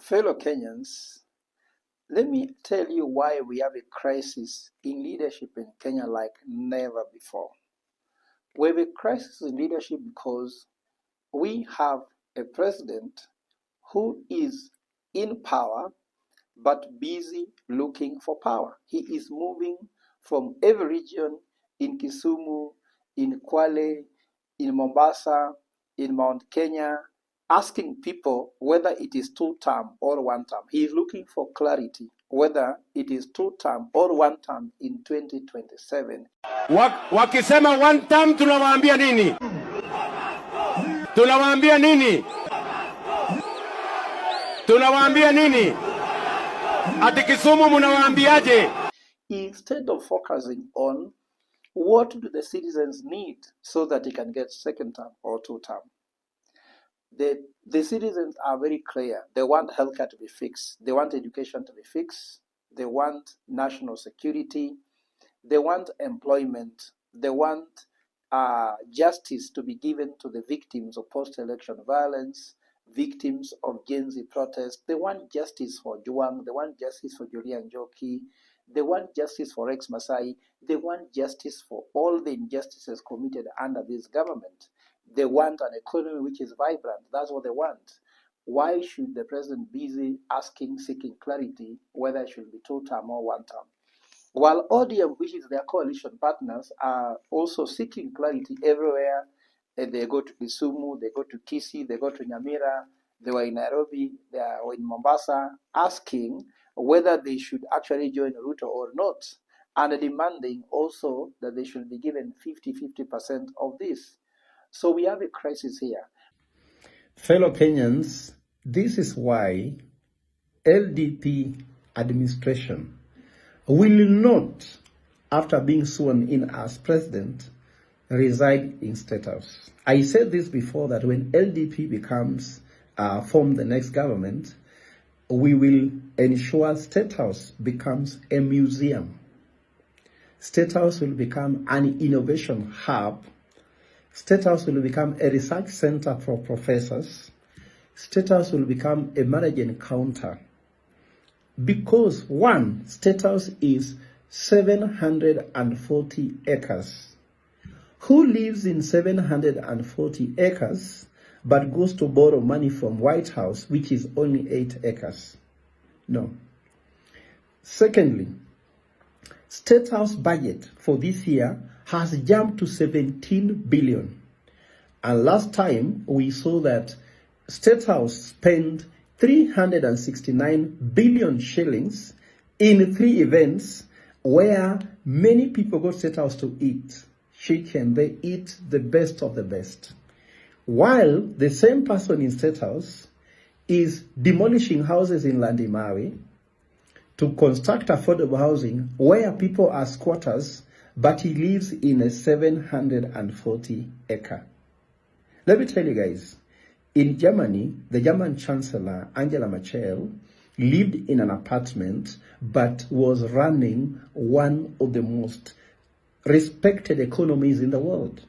Fellow Kenyans, let me tell you why we have a crisis in leadership in Kenya like never before. We have a crisis in leadership because we have a president who is in power but busy looking for power. He is moving from every region in Kisumu, in Kwale, in Mombasa, in Mount Kenya, asking people whether it is two-term or one-term. He is looking for clarity whether it is two-term or one-term in 2027. Wakisema one-term tunawaambia nini? Tunawaambia nini? Tunawaambia nini? Ati Kisumu munawaambiaje? Instead of focusing on what do the citizens need so that they can get second term or two-term. The citizens are very clear. They want healthcare to be fixed. They want education to be fixed. They want national security. They want employment. They want justice to be given to the victims of post-election violence, victims of Gen Z protests. They want justice for Juang. They want justice for Julian Njoki. They want justice for Rex Masai. They want justice for all the injustices committed under this government. They want an economy which is vibrant. That's what they want. Why should the president be busy asking, seeking clarity whether it should be two-term or one-term? While ODM, which is their coalition partners, are also seeking clarity everywhere. They go to Kisumu, they go to Kisii, they go to Nyamira, they were in Nairobi, they are in Mombasa, asking whether they should actually join Ruto or not, and demanding also that they should be given 50% of this. So we have a crisis here. Fellow Kenyans, this is why LDP administration will not, after being sworn in as president, reside in State House. I said this before, that when LDP becomes form the next government, we will ensure State House becomes a museum. State House will become an innovation hub. State House will become a research center for professors. State House will become a marriage encounter. Because one, State House is 740 acres. Who lives in 740 acres but goes to borrow money from White House, which is only 8 acres? No. Secondly, State House budget for this year has jumped to 17 billion. And last time we saw that State House spent 369 billion shillings in 3 events where many people go to State House to eat chicken. They eat the best of the best. While the same person in State House is demolishing houses in Landimawe to construct affordable housing where people are squatters, but he lives in a 740 acre. Let me tell you guys, in Germany, the German Chancellor, Angela Merkel, lived in an apartment, but was running one of the most respected economies in the world.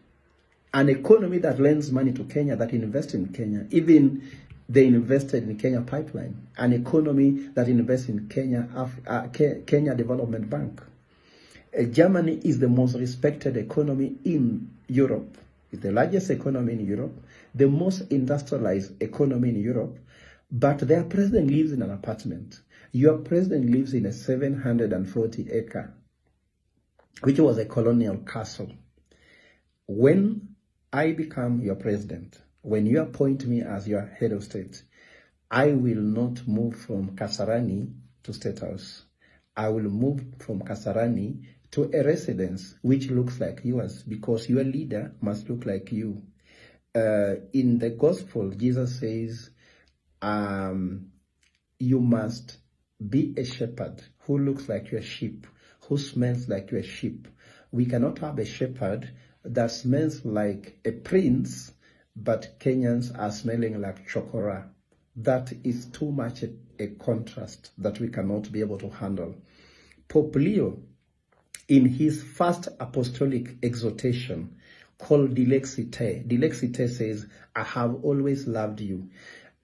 An economy that lends money to Kenya, that invests in Kenya. Even they invested in Kenya Pipeline, an economy that invests in Kenya Development Bank. Germany is the most respected economy in Europe. It's the largest economy in Europe, the most industrialized economy in Europe, but their president lives in an apartment. Your president lives in a 740 acre, which was a colonial castle. When I become your president, when you appoint me as your head of state, I will not move from Kasarani to State House. I will move from Kasarani to a residence which looks like yours, because your leader must look like you. In the gospel, Jesus says, you must be a shepherd who looks like your sheep, who smells like your sheep. We cannot have a shepherd that smells like a prince, but Kenyans are smelling like chokora. That is too much a contrast that we cannot be able to handle. Pope Leo, in his first apostolic exhortation called Dilexite says, I have always loved you.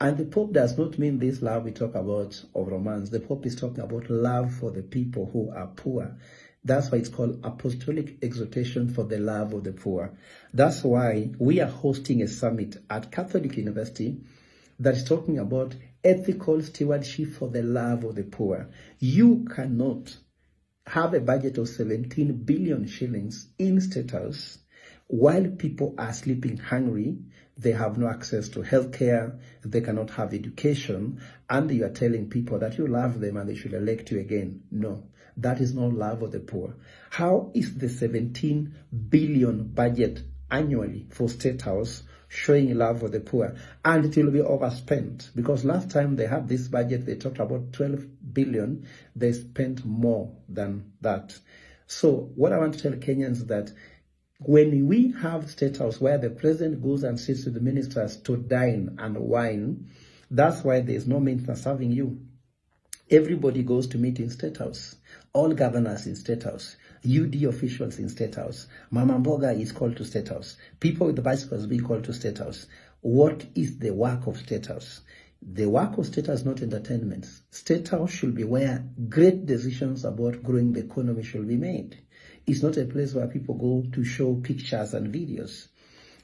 And the Pope does not mean this love we talk about of romance. The Pope is talking about love for the people who are poor. That's why it's called apostolic exhortation for the love of the poor. That's why we are hosting a summit at Catholic University that is talking about ethical stewardship for the love of the poor. You cannot have a budget of 17 billion shillings in State House while people are sleeping hungry, they have no access to healthcare, they cannot have education, and you are telling people that you love them and they should elect you again. No, that is not love of the poor. How is the 17 billion budget annually for State House showing love for the poor? And it will be overspent, because last time they had this budget, they talked about 12 billion, they spent more than that. So what I want to tell Kenyans is that when we have State House where the president goes and sits with the ministers to dine and wine, that's why there's no minister serving you. Everybody goes to meet in State House. All governors in State House. UD officials in State House. Mama Mboga is called to State House. People with the bicycles being called to State House. What is the work of State House? The work of State House is not entertainment. State House should be where great decisions about growing the economy should be made. It's not a place where people go to show pictures and videos.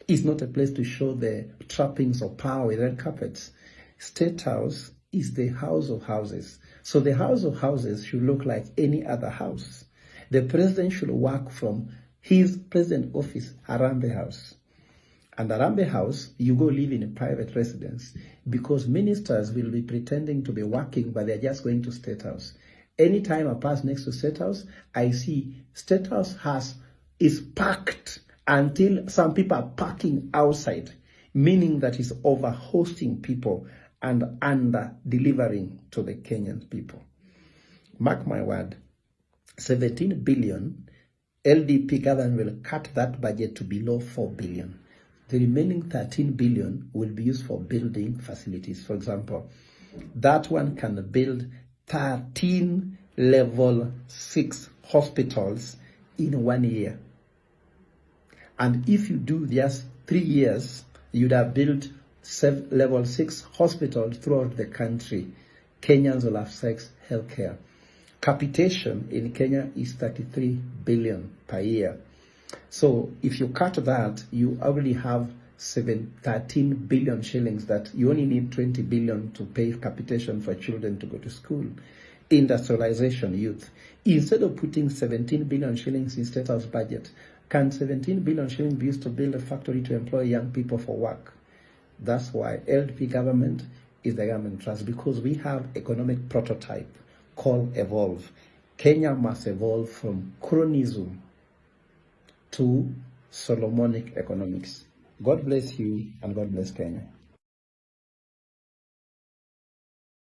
It's not a place to show the trappings of power with red carpets. State House is the house of houses. So the house of houses should look like any other house. The president should work from his president office, Harambee House. And Harambee House, you go live in a private residence, because ministers will be pretending to be working, but they're just going to State House. Anytime I pass next to State House, I see State House is packed until some people are parking outside, meaning that it's over-hosting people and under-delivering to the Kenyan people. Mark my word, 17 billion, LDP government will cut that budget to below 4 billion. The remaining 13 billion will be used for building facilities. For example, that one can build 13 level 6 hospitals in 1 year. And if you do just 3 years, you'd have built level 6 hospitals throughout the country. Kenyans will have healthcare. Capitation in Kenya is 33 billion per year. So if you cut that, you already have 13 billion shillings that you only need 20 billion to pay capitation for children to go to school. Industrialization, youth. Instead of putting 17 billion shillings in State House budget, can 17 billion shillings be used to build a factory to employ young people for work? That's why LDP government is the government trust, because we have economic prototype called evolve. Kenya must evolve from cronyism to Solomonic economics. God bless you and God bless Kenya.